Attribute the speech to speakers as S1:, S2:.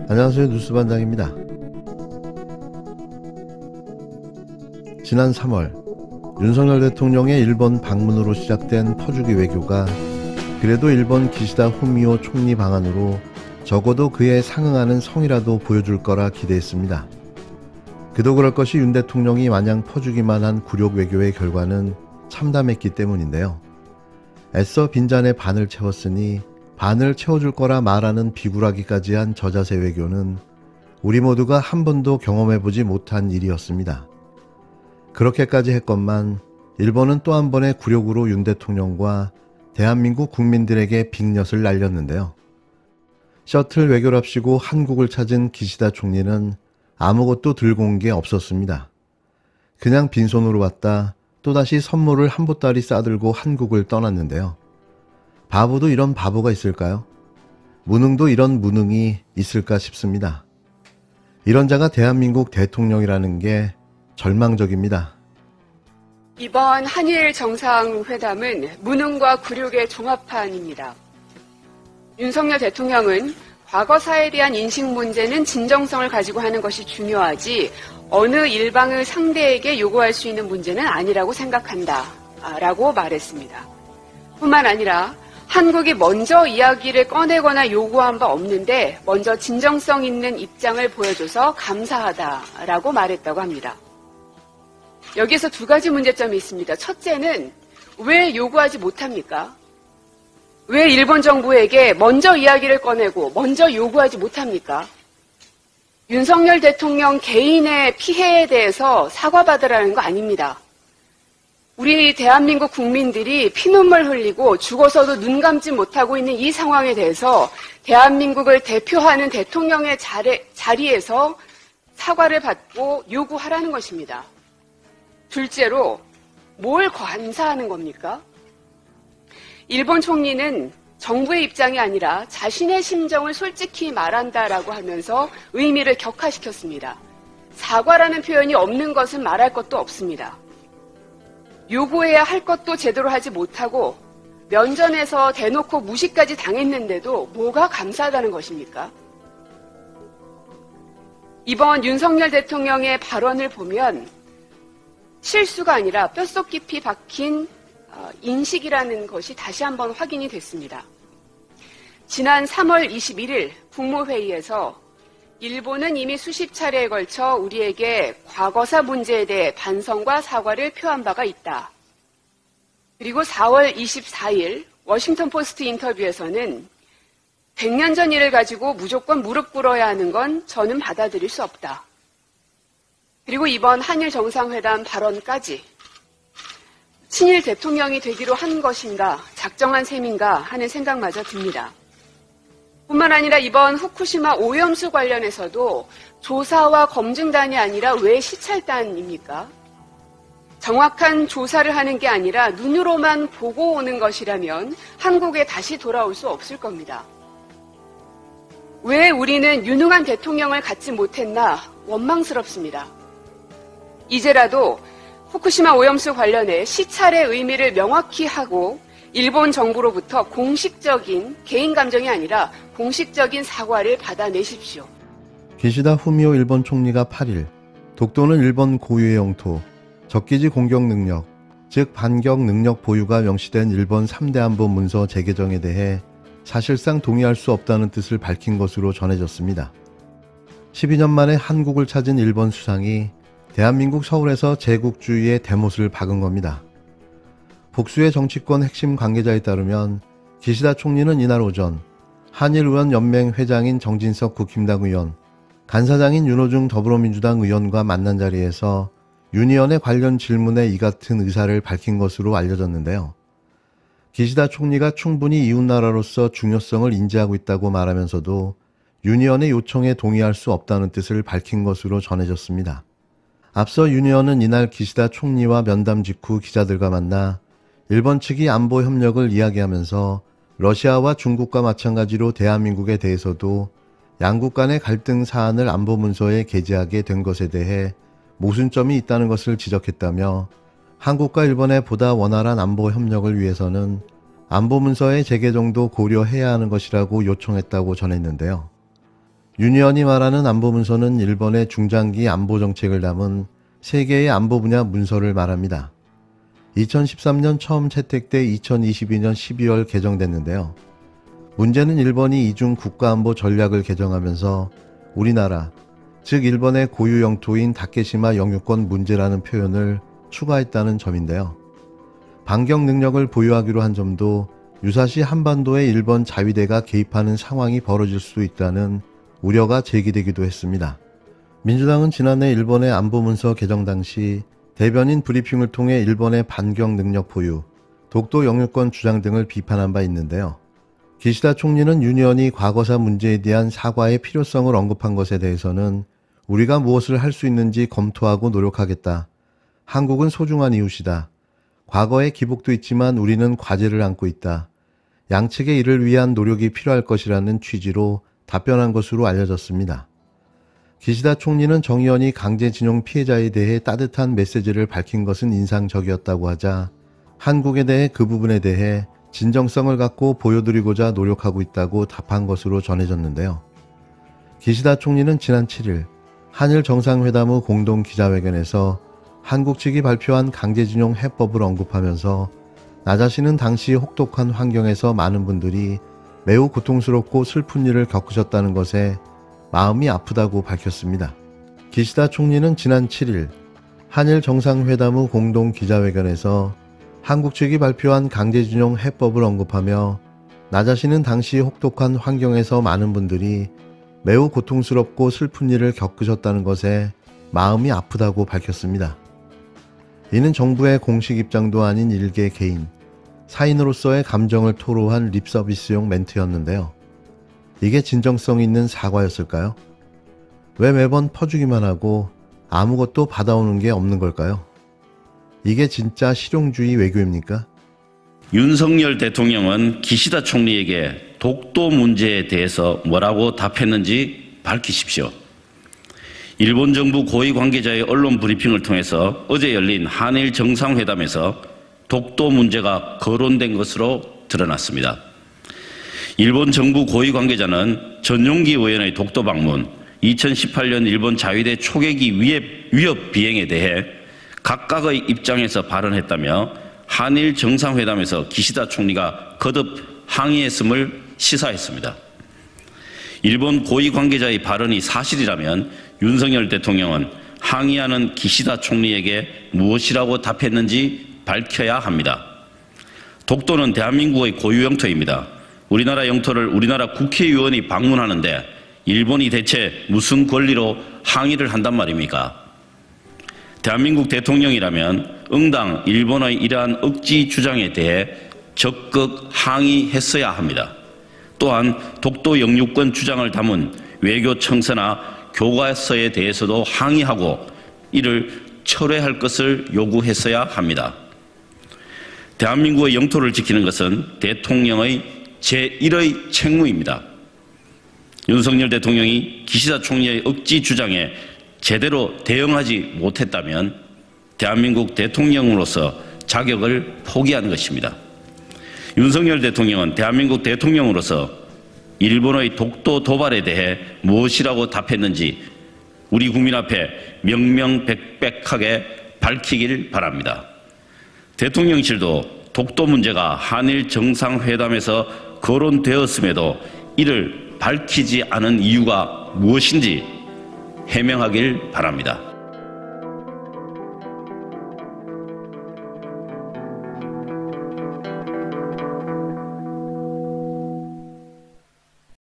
S1: 안녕하세요. 뉴스반장입니다. 지난 3월 윤석열 대통령의 일본 방문으로 시작된 퍼주기 외교가 그래도 일본 기시다 후미오 총리 방안으로 적어도 그에 상응하는 성이라도 보여줄 거라 기대했습니다. 그도 그럴 것이 윤 대통령이 마냥 퍼주기만 한 굴욕 외교의 결과는 참담했기 때문인데요. 애써 빈잔에 반을 채웠으니 반을 채워줄 거라 말하는 비굴하기까지 한 저자세 외교는 우리 모두가 한 번도 경험해보지 못한 일이었습니다. 그렇게까지 했건만 일본은 또 한 번의 굴욕으로 윤 대통령과 대한민국 국민들에게 빅엿을 날렸는데요. 셔틀 외교랍시고 한국을 찾은 기시다 총리는 아무것도 들고 온 게 없었습니다. 그냥 빈손으로 왔다 또다시 선물을 한 보따리 싸들고 한국을 떠났는데요. 바보도 이런 바보가 있을까요? 무능도 이런 무능이 있을까 싶습니다. 이런 자가 대한민국 대통령이라는 게 절망적입니다.
S2: 이번 한일 정상회담은 무능과 굴욕의 종합판입니다. 윤석열 대통령은 과거사에 대한 인식 문제는 진정성을 가지고 하는 것이 중요하지 어느 일방의 상대에게 요구할 수 있는 문제는 아니라고 생각한다 라고 말했습니다. 뿐만 아니라 한국이 먼저 이야기를 꺼내거나 요구한 바 없는데 먼저 진정성 있는 입장을 보여줘서 감사하다라고 말했다고 합니다. 여기에서 두 가지 문제점이 있습니다. 첫째는 왜 요구하지 못합니까? 왜 일본 정부에게 먼저 이야기를 꺼내고 먼저 요구하지 못합니까? 윤석열 대통령 개인의 피해에 대해서 사과받으라는 거 아닙니다. 우리 대한민국 국민들이 피눈물 흘리고 죽어서도 눈 감지 못하고 있는 이 상황에 대해서 대한민국을 대표하는 대통령의 자리에서 사과를 받고 요구하라는 것입니다. 둘째로 뭘 관사하는 겁니까? 일본 총리는 정부의 입장이 아니라 자신의 심정을 솔직히 말한다라고 하면서 의미를 격화시켰습니다. 사과라는 표현이 없는 것은 말할 것도 없습니다. 요구해야 할 것도 제대로 하지 못하고 면전에서 대놓고 무시까지 당했는데도 뭐가 감사하다는 것입니까? 이번 윤석열 대통령의 발언을 보면 실수가 아니라 뼛속 깊이 박힌 인식이라는 것이 다시 한번 확인이 됐습니다. 지난 3월 21일 국무회의에서 일본은 이미 수십 차례에 걸쳐 우리에게 과거사 문제에 대해 반성과 사과를 표한 바가 있다. 그리고 4월 24일 워싱턴 포스트 인터뷰에서는 100년 전 일을 가지고 무조건 무릎 꿇어야 하는 건 저는 받아들일 수 없다. 그리고 이번 한일 정상회담 발언까지 친일 대통령이 되기로 한 것인가, 작정한 셈인가 하는 생각마저 듭니다. 뿐만 아니라 이번 후쿠시마 오염수 관련해서도 조사와 검증단이 아니라 왜 시찰단입니까? 정확한 조사를 하는 게 아니라 눈으로만 보고 오는 것이라면 한국에 다시 돌아올 수 없을 겁니다. 왜 우리는 유능한 대통령을 갖지 못했나 원망스럽습니다. 이제라도 후쿠시마 오염수 관련해 시찰의 의미를 명확히 하고 일본 정부로부터 공식적인 개인 감정이 아니라 공식적인 사과를 받아내십시오.
S1: 기시다 후미오 일본 총리가 8일 독도는 일본 고유의 영토, 적기지 공격 능력, 즉 반격 능력 보유가 명시된 일본 3대 안보 문서 재개정에 대해 사실상 동의할 수 없다는 뜻을 밝힌 것으로 전해졌습니다. 12년 만에 한국을 찾은 일본 수상이 대한민국 서울에서 제국주의의 대못을 박은 겁니다. 복수의 정치권 핵심 관계자에 따르면 기시다 총리는 이날 오전 한일의원연맹 회장인 정진석 국힘당 의원, 간사장인 윤호중 더불어민주당 의원과 만난 자리에서 윤 의원의 관련 질문에 이 같은 의사를 밝힌 것으로 알려졌는데요. 기시다 총리가 충분히 이웃나라로서 중요성을 인지하고 있다고 말하면서도 윤 의원의 요청에 동의할 수 없다는 뜻을 밝힌 것으로 전해졌습니다. 앞서 윤 의원은 이날 기시다 총리와 면담 직후 기자들과 만나 일본 측이 안보 협력을 이야기하면서 러시아와 중국과 마찬가지로 대한민국에 대해서도 양국 간의 갈등 사안을 안보 문서에 게재하게 된 것에 대해 모순점이 있다는 것을 지적했다며 한국과 일본의 보다 원활한 안보 협력을 위해서는 안보문서의 재개정도 고려해야 하는 것이라고 요청했다고 전했는데요. 윤 의원이 말하는 안보문서는 일본의 중장기 안보정책을 담은 세계의 안보 분야 문서를 말합니다. 2013년 처음 채택돼 2022년 12월 개정됐는데요. 문제는 일본이 이중 국가안보 전략을 개정하면서 우리나라, 즉 일본의 고유 영토인 다케시마 영유권 문제라는 표현을 추가했다는 점인데요. 반격 능력을 보유하기로 한 점도 유사시 한반도에 일본 자위대가 개입하는 상황이 벌어질 수 있다는 우려가 제기되기도 했습니다. 민주당은 지난해 일본의 안보문서 개정 당시 대변인 브리핑을 통해 일본의 반격 능력 보유, 독도 영유권 주장 등을 비판한 바 있는데요. 기시다 총리는 윤 의원이 과거사 문제에 대한 사과의 필요성을 언급한 것에 대해서는 우리가 무엇을 할 수 있는지 검토하고 노력하겠다. 한국은 소중한 이웃이다. 과거의 기복도 있지만 우리는 과제를 안고 있다. 양측의 이를 위한 노력이 필요할 것이라는 취지로 답변한 것으로 알려졌습니다. 기시다 총리는 정 의원이 강제징용 피해자에 대해 따뜻한 메시지를 밝힌 것은 인상적이었다고 하자 한국에 대해 그 부분에 대해 진정성을 갖고 보여드리고자 노력하고 있다고 답한 것으로 전해졌는데요. 기시다 총리는 지난 7일 한일 정상회담 후 공동 기자회견에서 한국 측이 발표한 강제징용 해법을 언급하면서 나 자신은 당시 혹독한 환경에서 많은 분들이 매우 고통스럽고 슬픈 일을 겪으셨다는 것에 마음이 아프다고 밝혔습니다. 기시다 총리는 지난 7일 한일 정상회담 후 공동 기자회견에서 한국 측이 발표한 강제징용 해법을 언급하며 나 자신은 당시 혹독한 환경에서 많은 분들이 매우 고통스럽고 슬픈 일을 겪으셨다는 것에 마음이 아프다고 밝혔습니다. 이는 정부의 공식 입장도 아닌 일개 개인, 사인으로서의 감정을 토로한 립서비스용 멘트였는데요. 이게 진정성 있는 사과였을까요? 왜 매번 퍼주기만 하고 아무것도 받아오는 게 없는 걸까요? 이게 진짜 실용주의 외교입니까?
S3: 윤석열 대통령은 기시다 총리에게 독도 문제에 대해서 뭐라고 답했는지 밝히십시오. 일본 정부 고위 관계자의 언론 브리핑을 통해서 어제 열린 한일 정상회담에서 독도 문제가 거론된 것으로 드러났습니다. 일본 정부 고위 관계자는 전용기 의원의 독도 방문, 2018년 일본 자위대 초계기 위협 비행에 대해 각각의 입장에서 발언했다며 한일 정상회담에서 기시다 총리가 거듭 항의했음을 시사했습니다. 일본 고위 관계자의 발언이 사실이라면 윤석열 대통령은 항의하는 기시다 총리에게 무엇이라고 답했는지 밝혀야 합니다. 독도는 대한민국의 고유 영토입니다. 우리나라 영토를 우리나라 국회의원이 방문하는데 일본이 대체 무슨 권리로 항의를 한단 말입니까? 대한민국 대통령이라면 응당 일본의 이러한 억지 주장에 대해 적극 항의했어야 합니다. 또한 독도 영유권 주장을 담은 외교 청서나 교과서에 대해서도 항의하고 이를 철회할 것을 요구했어야 합니다. 대한민국의 영토를 지키는 것은 대통령의 제1의 책무입니다. 윤석열 대통령이 기시다 총리의 억지 주장에 제대로 대응하지 못했다면 대한민국 대통령으로서 자격을 포기한 것입니다. 윤석열 대통령은 대한민국 대통령으로서 일본의 독도 도발에 대해 무엇이라고 답했는지 우리 국민 앞에 명명백백하게 밝히길 바랍니다. 대통령실도 독도 문제가 한일 정상회담에서 거론되었음에도 이를 밝히지 않은 이유가 무엇인지 해명하길 바랍니다.